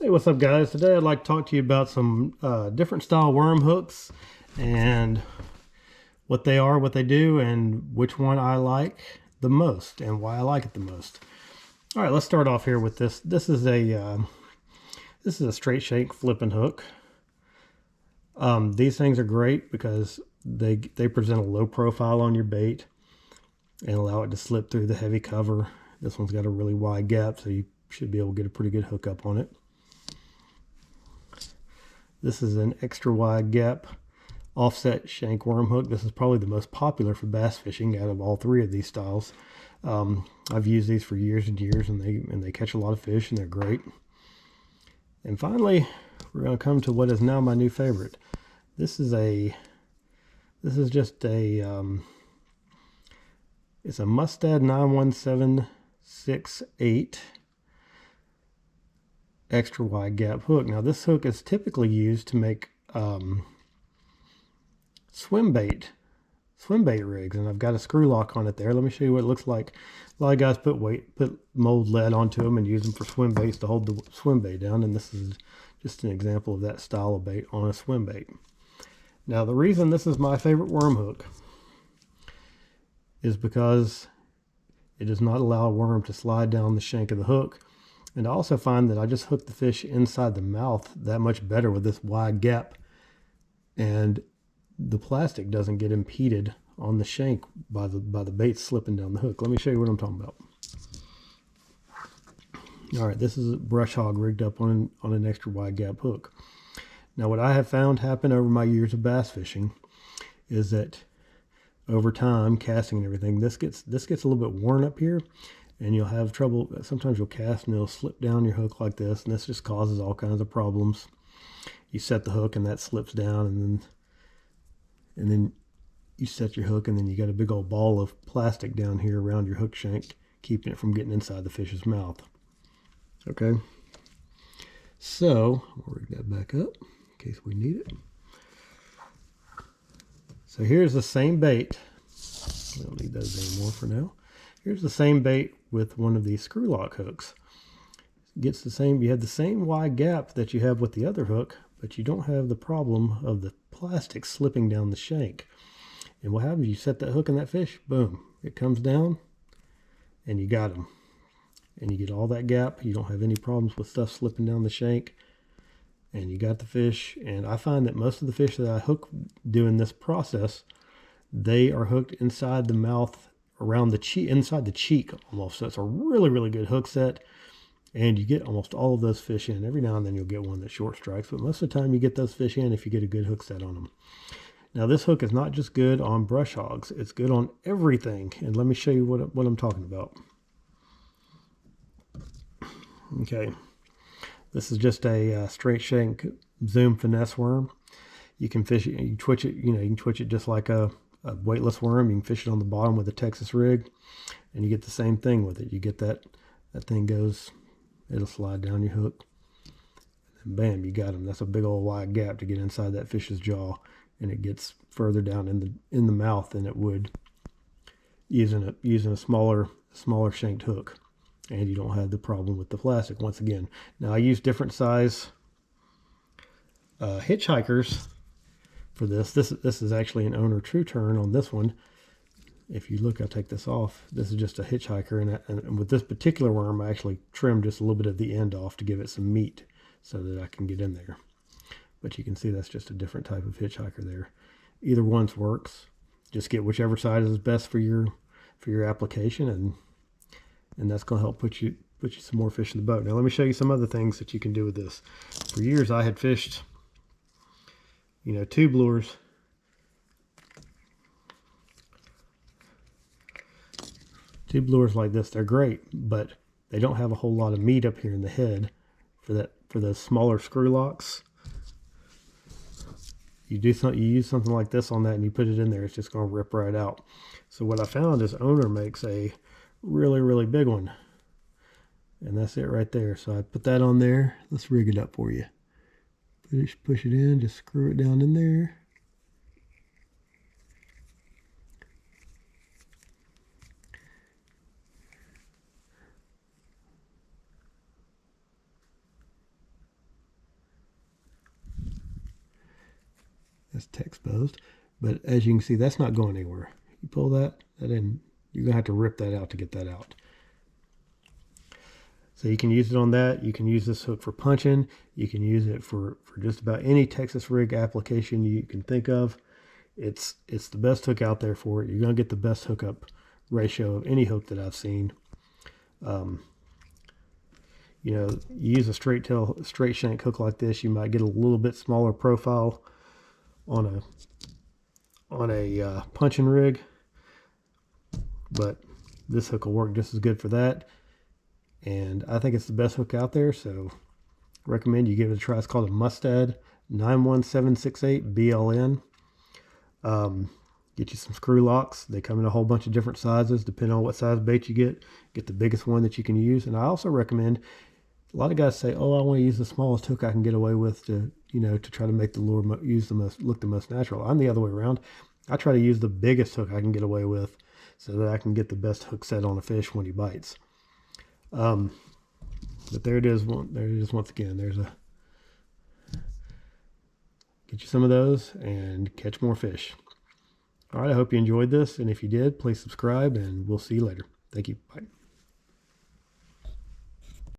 Hey, what's up, guys? Today I'd like to talk to you about some different style worm hooks and what they are, what they do, and which one I like the most and why I like it the most. All right, let's start off here with this. This is a straight shank flipping hook. These things are great because they present a low profile on your bait and allow it to slip through the heavy cover. This one's got a really wide gap, so you should be able to get a pretty good hook up on it. This is an extra wide gap offset shank worm hook. This is probably the most popular for bass fishing out of all three of these styles. I've used these for years and years, and they catch a lot of fish, and they're great. And finally, we're going to come to what is now my new favorite. This is just a it's a Mustad 91768 extra wide gap hook. Now this hook is typically used to make swim bait rigs, and I've got a screw lock on it there. Let me show you what it looks like. A lot of guys put mold lead onto them and use them for swim baits to hold the swim bait down, and this is just an example of that style of bait on a swim bait. Now the reason this is my favorite worm hook is because it does not allow a worm to slide down the shank of the hook. And I also find that I just hook the fish inside the mouth that much better with this wide gap, and the plastic doesn't get impeded on the shank by the bait slipping down the hook. Let me show you what I'm talking about. All right, this is a brush hog rigged up on an extra wide gap hook. Now what I have found happen over my years of bass fishing is that over time, casting and everything, this gets a little bit worn up here, and you'll have trouble. Sometimes you'll cast and it'll slip down your hook like this, and this just causes all kinds of problems. You set the hook and that slips down, and then you set your hook, and then you got a big old ball of plastic down here around your hook shank, keeping it from getting inside the fish's mouth. Okay, so I'll rig that back up in case we need it. So here's the same bait. We don't need those anymore for now. Here's the same bait with one of these screw lock hooks. It gets the same, you have the same wide gap that you have with the other hook, but you don't have the problem of the plastic slipping down the shank. And what happens, you set that hook in that fish, boom, it comes down, and you got them. And you get all that gap. You don't have any problems with stuff slipping down the shank, and you got the fish. And I find that most of the fish that I hook doing this process, they are hooked inside the mouth, around the cheek, inside the cheek almost. So it's a really, really good hook set, and you get almost all of those fish in. Every now and then you'll get one that short strikes, but most of the time you get those fish in if you get a good hook set on them. Now this hook is not just good on brush hogs, it's good on everything. And let me show you what I'm talking about. Okay, this is just a straight shank zoom finesse worm. You can fish it, you twitch it, you can twitch it just like a weightless worm. You can fish it on the bottom with a Texas rig, and you get the same thing with it. You get that thing goes, it'll slide down your hook, and bam, you got them. That's a big old wide gap to get inside that fish's jaw, and it gets further down in the mouth than it would using a smaller shanked hook. And you don't have the problem with the plastic once again. Now I use different size hitchhikers for this. This is actually an owner true turn on this one. If you look, I'll take this off. This is just a hitchhiker, and with this particular worm, I actually trimmed just a little bit of the end off to give it some meat so that I can get in there. But you can see that's just a different type of hitchhiker there. Either one's works. Just get whichever size is best for your application, and that's going to help put you some more fish in the boat. Now let me show you some other things that you can do with this. For years I had fished, tube lures. Tube lures like this, they're great, but they don't have a whole lot of meat up here in the head for the smaller screw locks. You use something like this on that, and you put it in there, it's just going to rip right out. So what I found is owner makes a really, really big one, and that's it right there. So I put that on there. Let's rig it up for you. Push it in, just screw it down in there. That's exposed. But as you can see, that's not going anywhere. You pull that in, you're gonna have to rip that out to get that out. So you can use it on that. You can use this hook for punching. You can use it for just about any Texas rig application you can think of. It's the best hook out there for it. You're gonna get the best hookup ratio of any hook that I've seen. You know, you use a straight shank hook like this, you might get a little bit smaller profile on a punching rig, but this hook will work just as good for that. And I think it's the best hook out there, so recommend you give it a try. It's called a Mustad 91768 BLN. Get you some screw locks. They come in a whole bunch of different sizes depending on what size bait you get. Get the biggest one that you can use. And I also recommend, a lot of guys say, oh, I want to use the smallest hook I can get away with to, you know, to try to make the lure look the most natural. I'm the other way around. I try to use the biggest hook I can get away with so that I can get the best hook set on a fish when he bites. But there it is. There it is once again. Get you some of those and catch more fish. All right, I hope you enjoyed this, and if you did, please subscribe, and we'll see you later. Thank you. Bye.